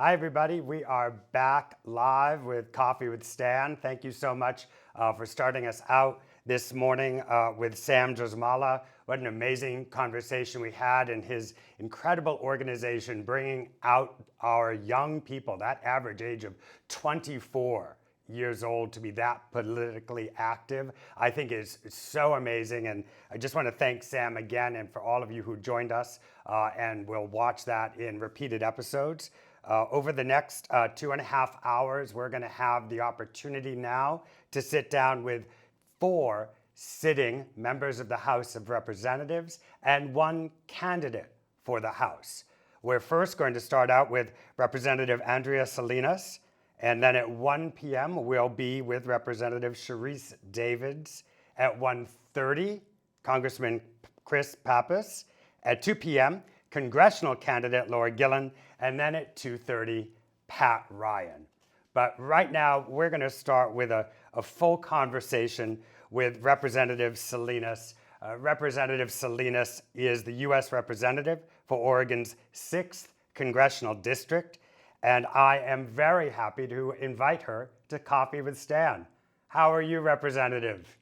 Hi, everybody. We are back live with Coffee with Stan. Thank you so much for starting us out this morning with Sam Josmala. What an amazing conversation we had, and his incredible organization bringing out our young people, that average age of 24 years old, to be that politically active, I think is so amazing. And I just want to thank Sam again, and for all of you who joined us, and we'll watch that in repeated episodes. Over the next 2.5 hours, we're going to have the opportunity now to sit down with 4 sitting members of the House of Representatives and 1 candidate for the House. We're first going to start out with Representative Andrea Salinas, and then at 1 p.m. we'll be with Representative Sharice Davids. At 1:30, Congressman Chris Pappas. At 2 p.m., congressional candidate Laura Gillen, and then at 2:30, Pat Ryan. But right now, we're going to start with a full conversation with Representative Salinas. Representative Salinas is the U.S. Representative for Oregon's 6th Congressional District, and I am very happy to invite her to Coffee with Stan. How are you, Representative?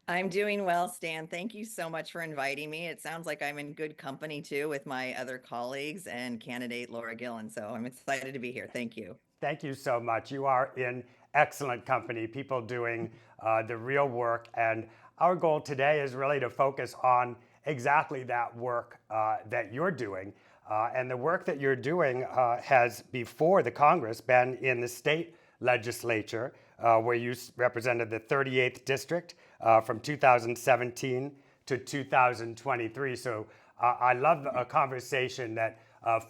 I'm doing well, Stan. Thank you so much for inviting me. It sounds like I'm in good company too with my other colleagues and candidate Laura Gillen. So I'm excited to be here. Thank you. Thank you so much. You are in excellent company, people doing the real work. And our goal today is really to focus on exactly that work that you're doing. And the work that you're doing has, before the Congress, been in the state legislature, where you represented the 38th district from 2017 to 2023. So I love a conversation that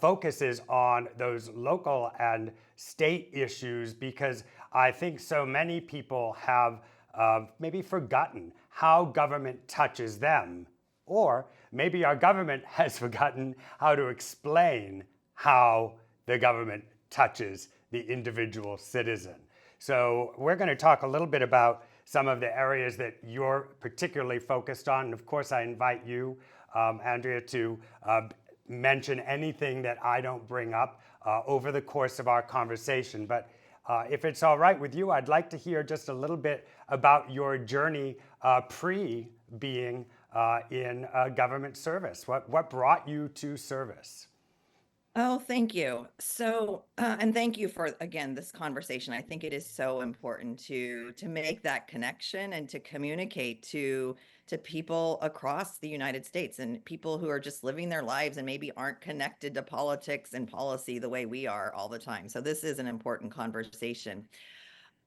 focuses on those local and state issues, because I think so many people have maybe forgotten how government touches them, or maybe our government has forgotten how to explain how the government touches the individual citizen. So we're going to talk a little bit about some of the areas that you're particularly focused on. And of course, I invite you, Andrea, to mention anything that I don't bring up over the course of our conversation. But if it's all right with you, I'd like to hear just a little bit about your journey pre-being in government service. What brought you to service? Oh, thank you. So, and thank you for, again, this conversation. I think it is so important to make that connection and to communicate to people across the United States and people who are just living their lives and maybe aren't connected to politics and policy the way we are all the time. So this is an important conversation.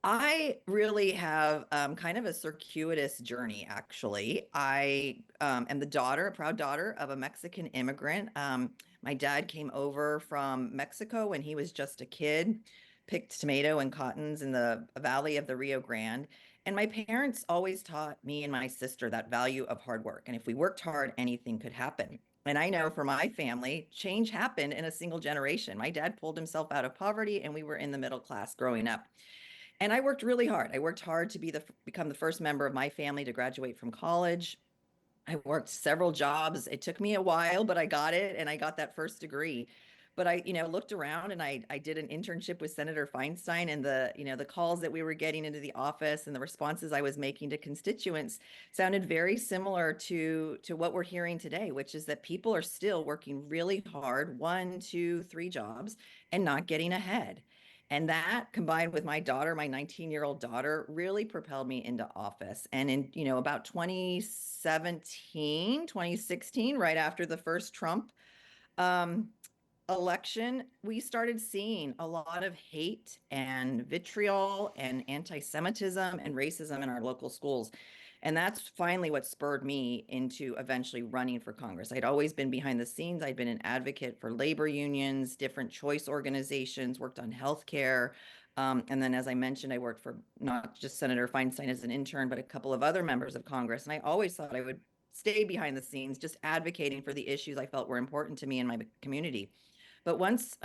I really have kind of a circuitous journey, actually. I am the daughter, a proud daughter of a Mexican immigrant. My dad came over from Mexico when he was just a kid, picked tomato and cottons in the valley of the Rio Grande. And my parents always taught me and my sister that value of hard work. And if we worked hard, anything could happen. And I know for my family, change happened in a single generation. My dad pulled himself out of poverty, and we were in the middle class growing up. And I worked really hard. I worked hard to become the first member of my family to graduate from college. I worked several jobs. It took me a while, but I got it, and I got that first degree. But I, looked around, and I did an internship with Senator Feinstein, and the calls that we were getting into the office and the responses I was making to constituents sounded very similar to what we're hearing today, which is that people are still working really hard, 1, 2, 3 jobs, and not getting ahead. And that, combined with my daughter, my 19-year-old daughter, really propelled me into office. And in, about 2017, 2016, right after the first Trump um, election, we started seeing a lot of hate and vitriol and anti-Semitism and racism in our local schools. And that's finally what spurred me into eventually running for Congress. I'd always been behind the scenes. I'd been an advocate for labor unions, different choice organizations, worked on healthcare. And then, as I mentioned, I worked for not just Senator Feinstein as an intern, but a couple of other members of Congress. And I always thought I would stay behind the scenes, just advocating for the issues I felt were important to me and my community. But once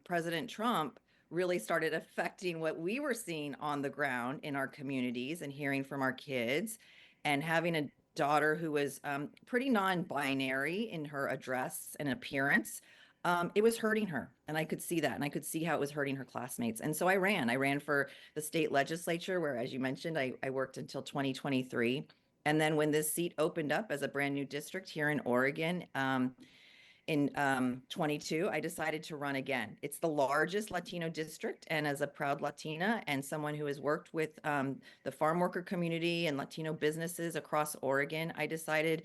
President Trump really started affecting what we were seeing on the ground in our communities and hearing from our kids, and having a daughter who was pretty non-binary in her address and appearance, it was hurting her. And I could see that. And I could see how it was hurting her classmates. And so I ran. I ran for the state legislature, where, as you mentioned, I worked until 2023. And then when this seat opened up as a brand new district here in Oregon, in 22, I decided to run again. It's the largest Latino district. And as a proud Latina and someone who has worked with the farm worker community and Latino businesses across Oregon, I decided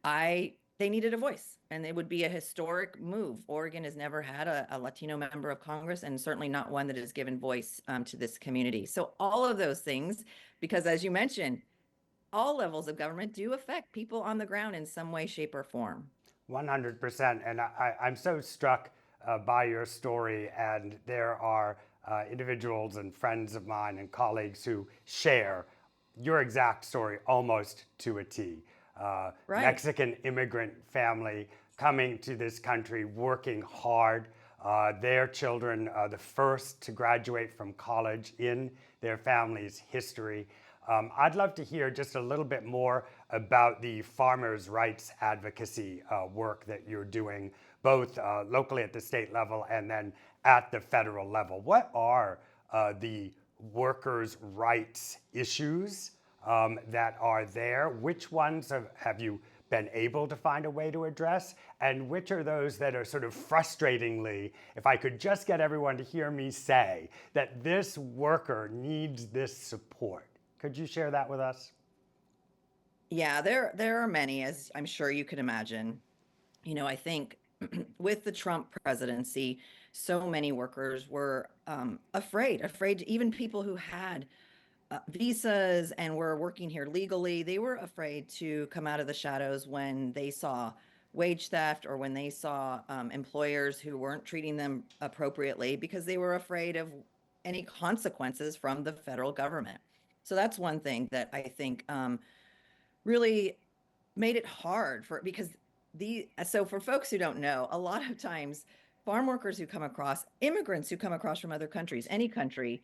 they needed a voice, and it would be a historic move. Oregon has never had a Latino member of Congress, and certainly not one that has given voice to this community. So all of those things, because as you mentioned, all levels of government do affect people on the ground in some way, shape, or form. 100%. And I'm so struck by your story. And there are individuals and friends of mine and colleagues who share your exact story almost to a T. Right. Mexican immigrant family coming to this country, working hard. Their children are the first to graduate from college in their family's history. I'd love to hear just a little bit more about the farmers' rights advocacy work that you're doing, both locally at the state level and then at the federal level. What are the workers' rights issues that are there? Which ones have you been able to find a way to address? And which are those that are sort of frustratingly, if I could just get everyone to hear me say that this worker needs this support? Could you share that with us? Yeah, there are many, as I'm sure you can imagine. I think with the Trump presidency, so many workers were afraid, even people who had visas and were working here legally, they were afraid to come out of the shadows when they saw wage theft, or when they saw employers who weren't treating them appropriately, because they were afraid of any consequences from the federal government. So that's one thing that I think really made it hard because for folks who don't know, a lot of times farm workers who come across, immigrants who come across from other countries, any country,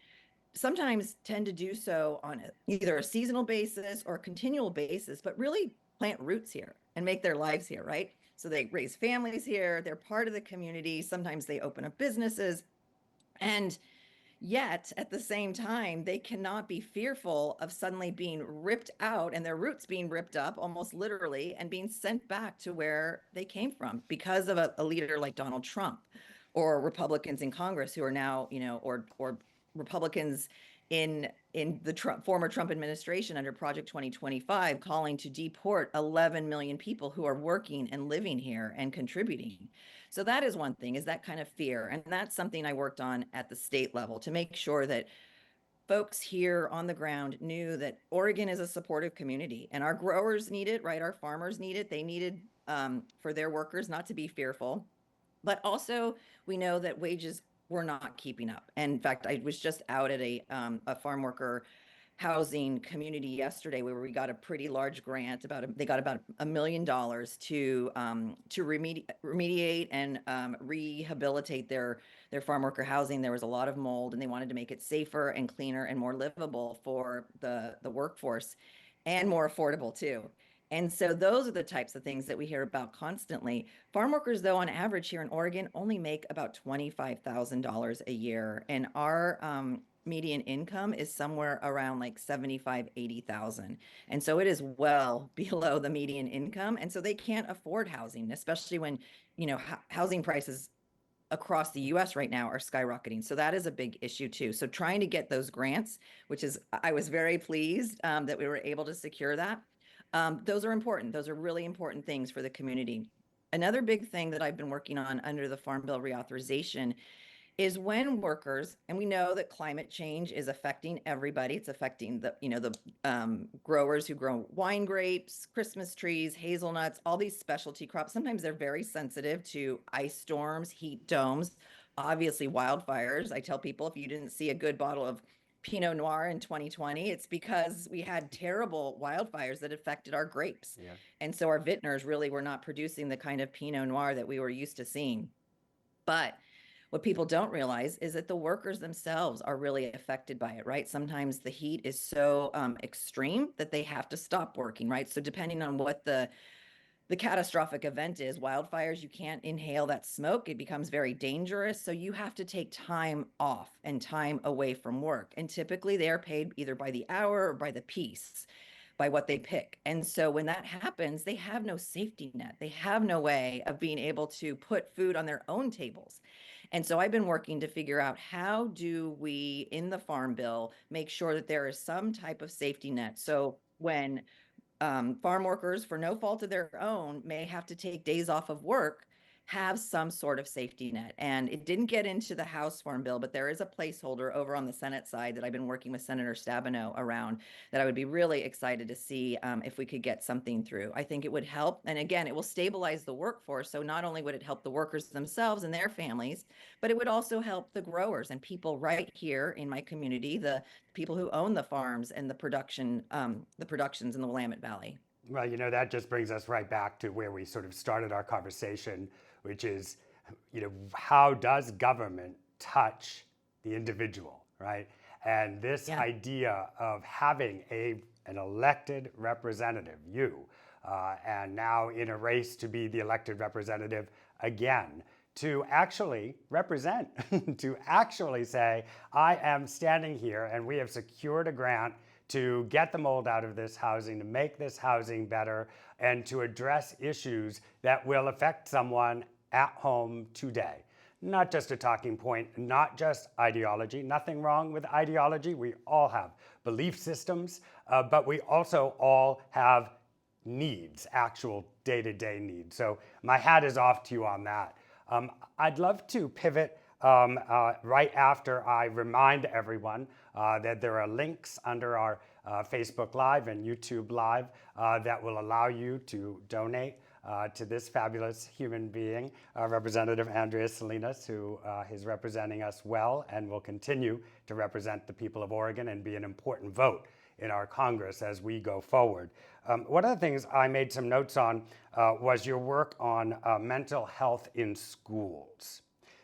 sometimes tend to do so on either a seasonal basis or a continual basis, but really plant roots here and make their lives here, right? So they raise families here, they're part of the community, sometimes they open up businesses. And yet, at the same time, they cannot be fearful of suddenly being ripped out and their roots being ripped up, almost literally, and being sent back to where they came from because of a leader like Donald Trump, or Republicans in Congress who are now, or Republicans in the former Trump administration under Project 2025, calling to deport 11 million people who are working and living here and contributing. So that is one thing, is that kind of fear. And that's something I worked on at the state level to make sure that folks here on the ground knew that Oregon is a supportive community, and our growers need it, right? Our farmers need it. They needed for their workers not to be fearful. But also, we know that wages were not keeping up. And in fact, I was just out at a farm worker housing community yesterday, where we got a pretty large grant. They got about $1 million to remediate and rehabilitate their farm worker housing. There was a lot of mold, and they wanted to make it safer and cleaner and more livable for the workforce, and more affordable too. And so those are the types of things that we hear about constantly. Farm workers, though, on average here in Oregon, only make about $25,000 a year. And our median income is somewhere around like 75, 80,000. And so it is well below the median income. And so they can't afford housing, especially when, housing prices across the US right now are skyrocketing. So that is a big issue too. So trying to get those grants, I was very pleased that we were able to secure that. Those are important. Those are really important things for the community. Another big thing that I've been working on under the Farm Bill reauthorization is when workers, and we know that climate change is affecting everybody. It's affecting the growers who grow wine grapes, Christmas trees, hazelnuts, all these specialty crops. Sometimes they're very sensitive to ice storms, heat domes, obviously wildfires. I tell people, if you didn't see a good bottle of Pinot Noir in 2020, it's because we had terrible wildfires that affected our grapes. Yeah. And so our vintners really were not producing the kind of Pinot Noir that we were used to seeing. But what people don't realize is that the workers themselves are really affected by it, right? Sometimes the heat is so extreme that they have to stop working, right? So depending on what the the catastrophic event is wildfires. You can't inhale that smoke. It becomes very dangerous. So you have to take time off and time away from work. And typically they are paid either by the hour or by the piece, by what they pick. And so when that happens, they have no safety net. They have no way of being able to put food on their own tables. And so I've been working to figure out, how do we, in the Farm Bill, make sure that there is some type of safety net. So when farm workers, for no fault of their own, may have to take days off of work, have some sort of safety net. And it didn't get into the House Farm Bill, but there is a placeholder over on the Senate side that I've been working with Senator Stabenow around, that I would be really excited to see if we could get something through. I think it would help. And again, it will stabilize the workforce. So not only would it help the workers themselves and their families, but it would also help the growers and people right here in my community, the people who own the farms and the productions in the Willamette Valley. Well, that just brings us right back to where we sort of started our conversation, which is, how does government touch the individual, right? And this Yeah. idea of having an elected representative, and now in a race to be the elected representative again, to actually represent, to actually say, I am standing here and we have secured a grant to get the mold out of this housing, to make this housing better, and to address issues that will affect someone at home today. Not just a talking point, not just ideology. Nothing wrong with ideology. We all have belief systems, but we also all have needs, actual day-to-day needs. So my hat is off to you on that. I'd love to pivot right after I remind everyone that there are links under our Facebook Live and YouTube Live that will allow you to donate to this fabulous human being, Representative Andrea Salinas, who is representing us well and will continue to represent the people of Oregon and be an important vote in our Congress as we go forward. One of the things I made some notes on was your work on mental health in schools.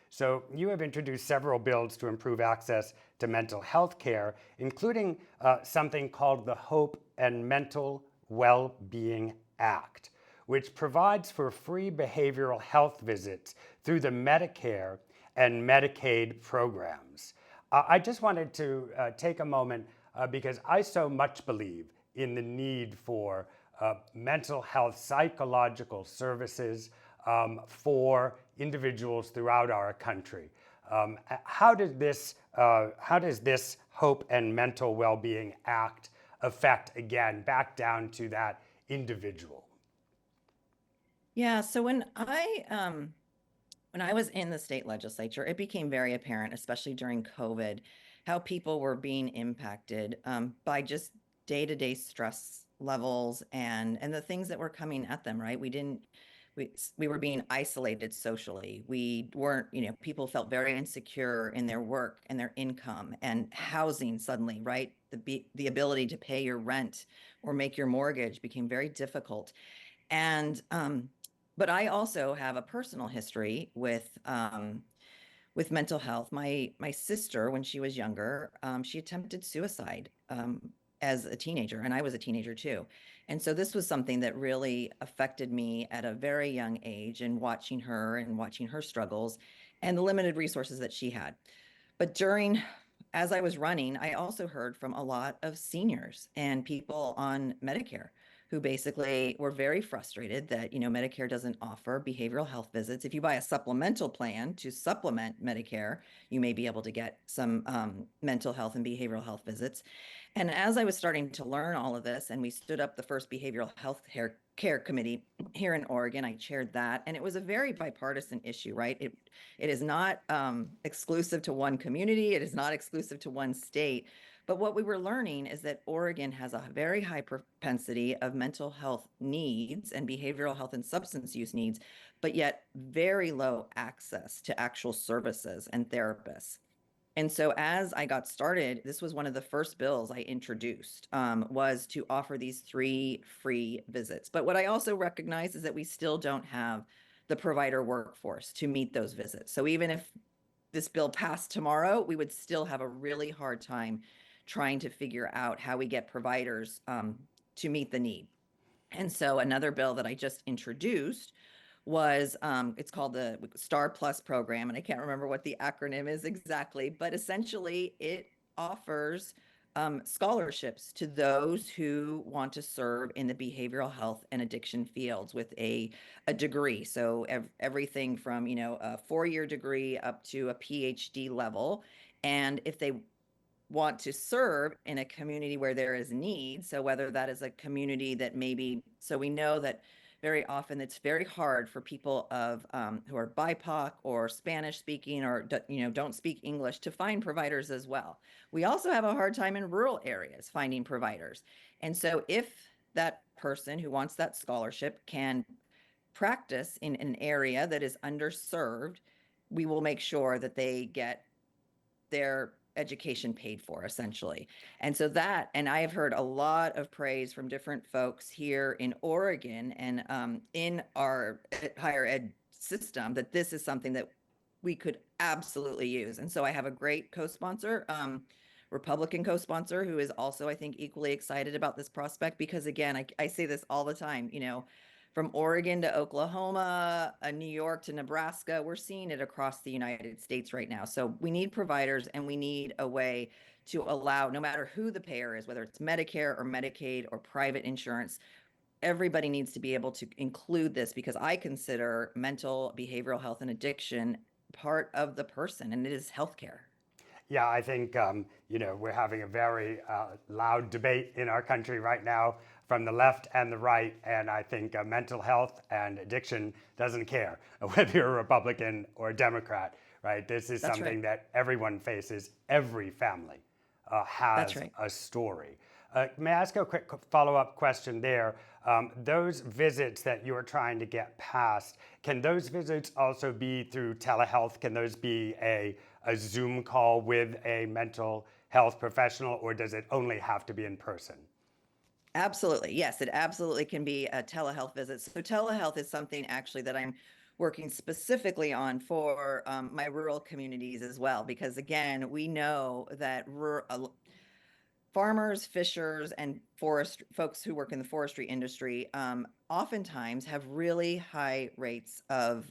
So you have introduced several bills to improve access to mental health care, including something called the Hope and Mental Well-Being Act, which provides for free behavioral health visits through the Medicare and Medicaid programs. I just wanted to take a moment because I so much believe in the need for mental health, psychological services for individuals throughout our country. How does this Hope and Mental Well-Being Act affect, again, back down to that individual? Yeah. So when I was in the state legislature, it became very apparent, especially during COVID, how people were being impacted by just day-to-day stress levels and the things that were coming at them, right? We were being isolated socially. We weren't, people felt very insecure in their work and their income and housing suddenly, right? The ability to pay your rent or make your mortgage became very difficult. And but I also have a personal history with mental health. My sister, when she was younger, she attempted suicide as a teenager, and I was a teenager too. And so this was something that really affected me at a very young age, and watching her struggles and the limited resources that she had. But as I was running, I also heard from a lot of seniors and people on Medicare who basically were very frustrated that, Medicare doesn't offer behavioral health visits. If you buy a supplemental plan to supplement Medicare, you may be able to get some mental health and behavioral health visits. And as I was starting to learn all of this, and we stood up the first behavioral health care committee here in Oregon, I chaired that, and it was a very bipartisan issue, right? It is not exclusive to one community. It is not exclusive to one state. But what we were learning is that Oregon has a very high propensity of mental health needs and behavioral health and substance use needs, but yet very low access to actual services and therapists. And so as I got started, this was one of the first bills I introduced, was to offer these 3 free visits. But what I also recognize is that we still don't have the provider workforce to meet those visits. So even if this bill passed tomorrow, we would still have a really hard time trying to figure out how we get providers to meet the need. And so another bill that I just introduced was it's called the Star Plus program, and I can't remember what the acronym is exactly, but essentially it offers scholarships to those who want to serve in the behavioral health and addiction fields with a degree. So everything from, you know, a 4-year degree up to a PhD level. And if they want to serve in a community where there is need. So whether that is a community that maybe, so we know that very often it's very hard for people of who are BIPOC or Spanish speaking or don't speak English to find providers as well. We also have a hard time in rural areas finding providers. And so if that person who wants that scholarship can practice in an area that is underserved, we will make sure that they get their education paid for essentially. And so that, and I have heard a lot of praise from different folks here in Oregon and in our higher ed system that this is something that we could absolutely use. And so I have a great co-sponsor, Republican co-sponsor, who is also, I think, equally excited about this prospect because again, I say this all the time, you know, from Oregon to Oklahoma, New York to Nebraska, we're seeing it across the United States right now. So we need providers and we need a way to allow, no matter who the payer is, whether it's Medicare or Medicaid or private insurance, everybody needs to be able to include this because I consider mental, behavioral health, and addiction part of the person, and it is healthcare. Yeah, I think we're having a very loud debate in our country right now from the left and the right, and I think mental health and addiction doesn't care whether you're a Republican or a Democrat, right? This is That's something right. that everyone faces. Every family That's has right. a story. May I ask a quick follow-up question there? Those visits that you're trying to get passed, can those visits also be through telehealth? Can those be a Zoom call with a mental health professional, or does it only have to be in person? Absolutely. Yes, it absolutely can be a telehealth visit. So telehealth is something actually that I'm working specifically on for my rural communities as well, because again, we know that farmers, fishers, and forest folks who work in the forestry industry oftentimes have really high rates of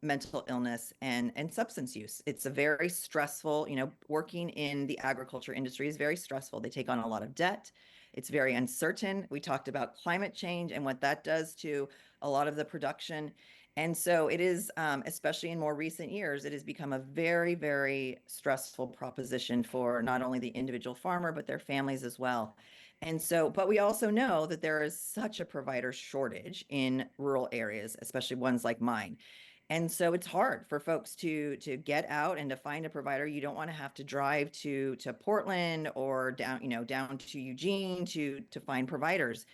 mental illness and substance use. It's a very stressful, you know, working in the agriculture industry is very stressful. They take on a lot of debt. It's very uncertain. We talked about climate change and what that does to a lot of the production. And so it is, especially in more recent years, it has become a very, very stressful proposition for not only the individual farmer, but their families as well. And so, but we also know that there is such a provider shortage in rural areas, especially ones like mine. And so it's hard for folks to get out and to find a provider. You don't want to have to drive to Portland or down, you know, down to Eugene to find providers,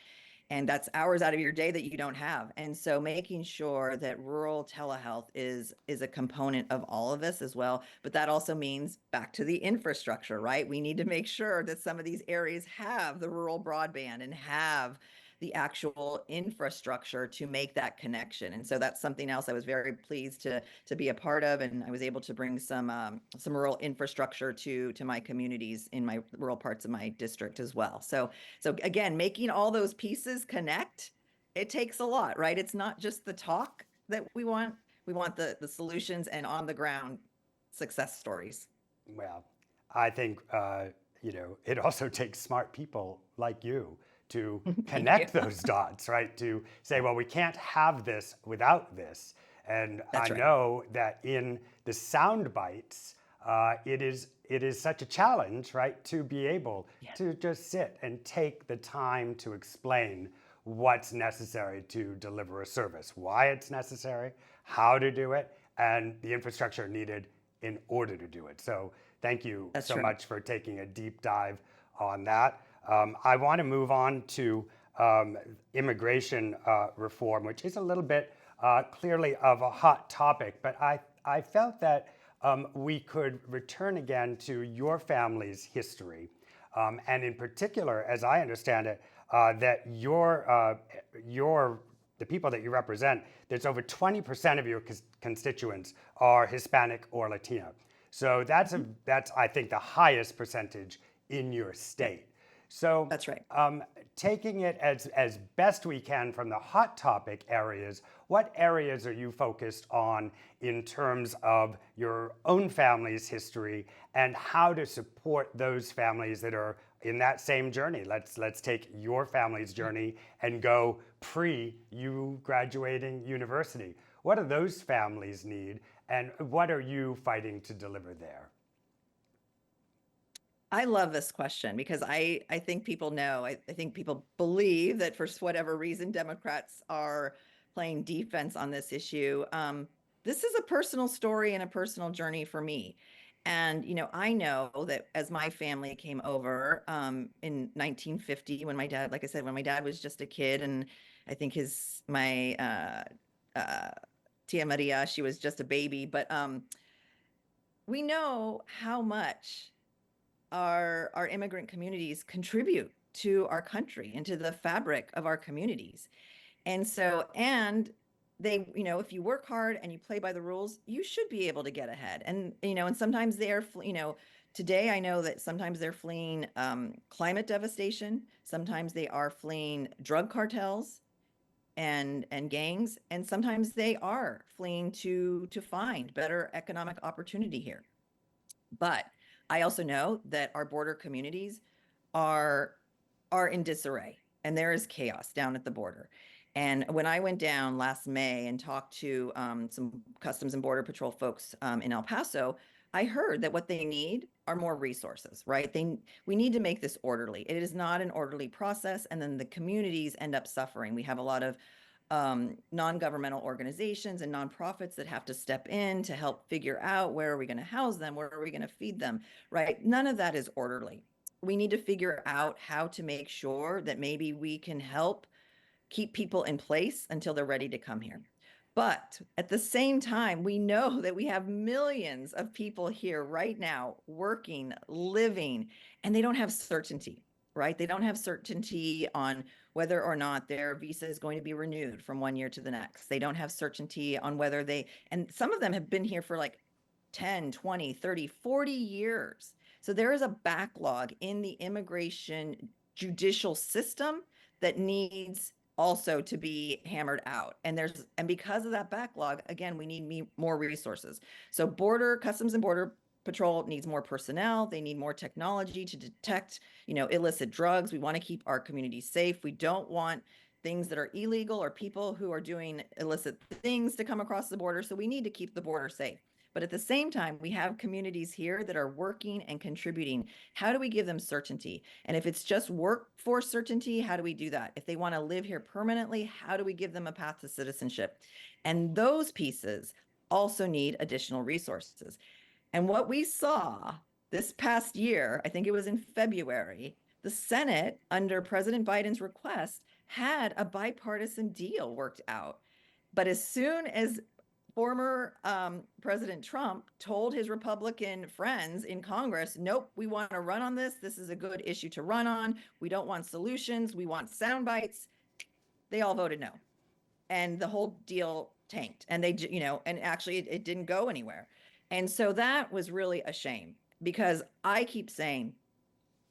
and that's hours out of your day that you don't have. And so making sure that rural telehealth is a component of all of this as well. But that also means back to the infrastructure, right? We need to make sure that some of these areas have the rural broadband and have the actual infrastructure to make that connection. And so that's something else I was very pleased to be a part of, and I was able to bring some rural infrastructure to my communities in my rural parts of my district as well. So again, making all those pieces connect, it takes a lot, right? It's not just the talk that we want. We want the solutions and on the ground success stories. Well, I think it also takes smart people like you to Thank you. connect those dots, right? To say, well, we can't have this without this. And I That's right. know that in the sound bites, it is such a challenge, right, to be able Yeah, to just sit and take the time to explain what's necessary to deliver a service, why it's necessary, how to do it, and the infrastructure needed in order to do it. So thank you that's so right. much for taking a deep dive on that. I want to move on to immigration reform, which is a little bit clearly of a hot topic, but I felt that we could return again to your family's history. And in particular, as I understand it, that the people that you represent, there's over 20% of your constituents are Hispanic or Latino. So Mhm. that's I think the highest percentage in your Yep, state. So that's right. taking it as best we can from the hot topic areas, what areas are you focused on in terms of your own family's history and how to support those families that are in that same journey? Let's take your family's journey and go pre you graduating university. What do those families need, and what are you fighting to deliver there? I love this question because I think people know, I think people believe that for whatever reason, Democrats are playing defense on this issue. This is a personal story and a personal journey for me. And, I know that as my family came over in 1950, when my dad, like I said, when my dad was just a kid, and I think my uh, Tia Maria, she was just a baby, but we know how much our immigrant communities contribute to our country and to the fabric of our communities. And so, and they, if you work hard and you play by the rules, you should be able to get ahead. And sometimes today I know that sometimes they're fleeing climate devastation. Sometimes they are fleeing drug cartels and gangs, and sometimes they are fleeing to find better economic opportunity here. But I also know that our border communities are in disarray, and there is chaos down at the border. And when I went down last May and talked to some Customs and Border Patrol folks in El Paso, I heard that what they need are more resources, right? We need to make this orderly. It is not an orderly process, and then the communities end up suffering. We have a lot of non-governmental organizations and nonprofits that have to step in to help figure out, where are we going to house them? Where are we going to feed them? Right? None of that is orderly. We need to figure out how to make sure that maybe we can help keep people in place until they're ready to come here. But at the same time, we know that we have millions of people here right now working, living, and they don't have certainty, right? They don't have certainty on whether or not their visa is going to be renewed from one year to the next. They don't have certainty on and some of them have been here for like 10, 20, 30, 40 years. So there is a backlog in the immigration judicial system that needs also to be hammered out. And because of that backlog, again, we need more resources. So Customs and Border Patrol needs more personnel. They need more technology to detect, illicit drugs. We want to keep our communities safe. We don't want things that are illegal or people who are doing illicit things to come across the border. So we need to keep the border safe. But at the same time, we have communities here that are working and contributing. How do we give them certainty? And if it's just workforce certainty, how do we do that? If they want to live here permanently, how do we give them a path to citizenship? And those pieces also need additional resources. And what we saw this past year, I think it was in February, the Senate, under President Biden's request, had a bipartisan deal worked out. But as soon as former President Trump told his Republican friends in Congress, nope, we want to run on this. This is a good issue to run on. We don't want solutions. We want sound bites. They all voted no. And the whole deal tanked. And and actually it didn't go anywhere. And so that was really a shame, because I keep saying,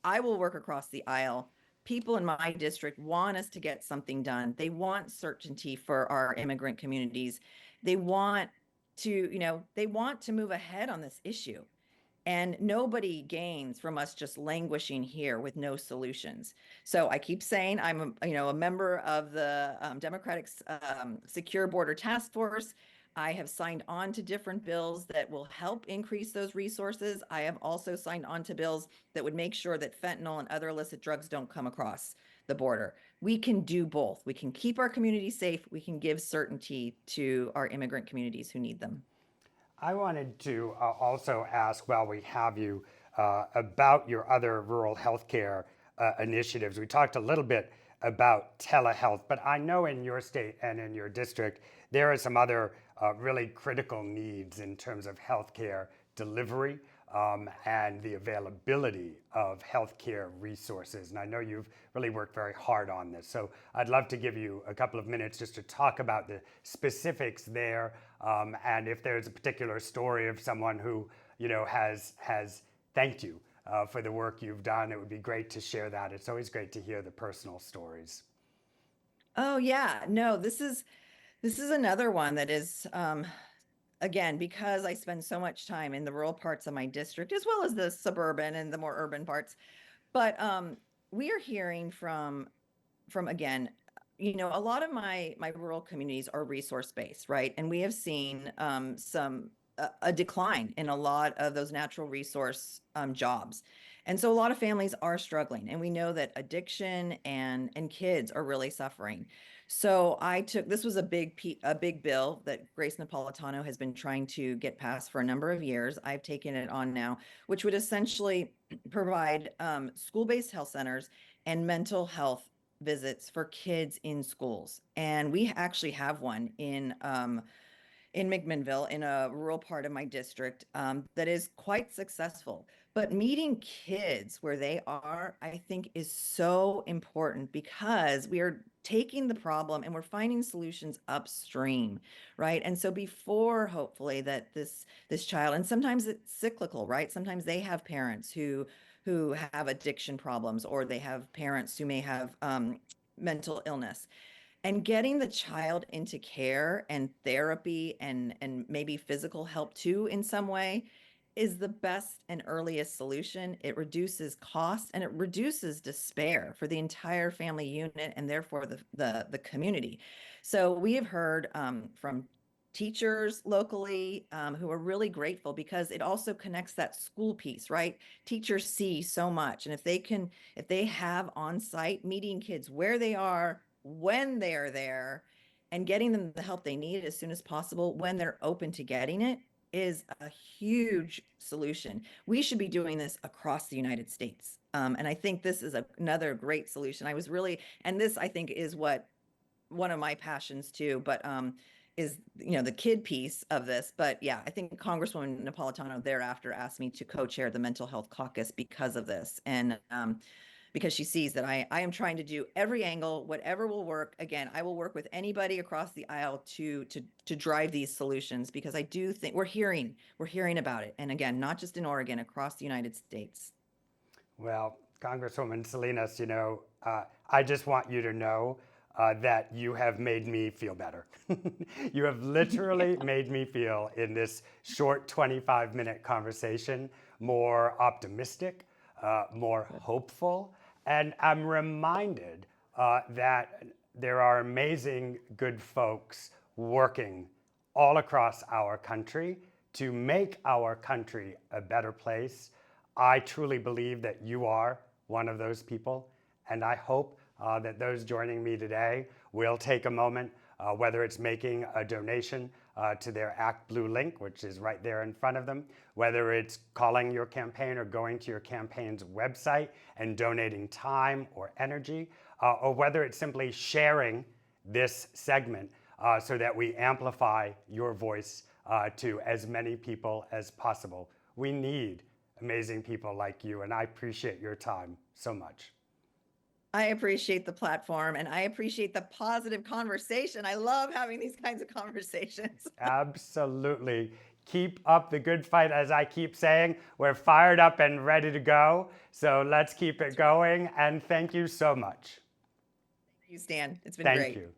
I will work across the aisle. People in my district want us to get something done. They want certainty for our immigrant communities. They want to move ahead on this issue. And nobody gains from us just languishing here with no solutions. So I keep saying I'm a member of the Democratic Secure Border Task Force. I have signed on to different bills that will help increase those resources. I have also signed on to bills that would make sure that fentanyl and other illicit drugs don't come across the border. We can do both. We can keep our communities safe. We can give certainty to our immigrant communities who need them. I wanted to also ask, while we have you, about your other rural healthcare initiatives. We talked a little bit about telehealth, but I know in your state and in your district, there are some other really critical needs in terms of healthcare delivery and the availability of healthcare resources. And I know you've really worked very hard on this. So I'd love to give you a couple of minutes just to talk about the specifics there, and if there's a particular story of someone who has thanked you for the work you've done. It would be great to share that. It's always great to hear the personal stories. Oh yeah, no, this is another one that is again, because I spend so much time in the rural parts of my district as well as the suburban and the more urban parts. But we are hearing from again, a lot of my rural communities are resource based, right? And we have seen some a decline in a lot of those natural resource jobs. And so a lot of families are struggling, and we know that addiction and kids are really suffering. So I took this was a big bill that Grace Napolitano has been trying to get passed for a number of years. I've taken it on now, which would essentially provide school-based health centers and mental health visits for kids in schools. And we actually have one in McMinnville, in a rural part of my district, that is quite successful. But meeting kids where they are, I think, is so important because we are taking the problem and we're finding solutions upstream, right? And so before, hopefully, that this child, and sometimes it's cyclical, right? Sometimes they have parents who have addiction problems, or they have parents who may have mental illness, and getting the child into care and therapy and maybe physical help too in some way is the best and earliest solution. It reduces costs and it reduces despair for the entire family unit and therefore the community. So we have heard from teachers locally who are really grateful because it also connects that school piece, right? Teachers see so much, and if they have on site meeting kids where they are when they are there and getting them the help they need as soon as possible when they're open to getting it is a huge solution. We should be doing this across the United States. And I think this is another great solution. And this I think is what one of my passions too, but is the kid piece of this. But yeah, I think Congresswoman Napolitano thereafter asked me to co-chair the mental health caucus because of this. And because she sees that I am trying to do every angle, whatever will work. Again, I will work with anybody across the aisle to drive these solutions, because I do think we're hearing about it. And again, not just in Oregon, across the United States. Well, Congresswoman Salinas, I just want you to know that you have made me feel better. You have literally made me feel, in this short 25-minute conversation, more optimistic, more hopeful. And I'm reminded that there are amazing, good folks working all across our country to make our country a better place. I truly believe that you are one of those people, and I hope that those joining me today will take a moment, whether it's making a donation to their Act Blue link, which is right there in front of them, whether it's calling your campaign or going to your campaign's website and donating time or energy, or whether it's simply sharing this segment so that we amplify your voice to as many people as possible. We need amazing people like you, and I appreciate your time so much. I appreciate the platform and I appreciate the positive conversation. I love having these kinds of conversations. Absolutely. Keep up the good fight. As I keep saying, we're fired up and ready to go. So let's keep it going. And thank you so much. Thank you, Stan. It's been Thank great. you.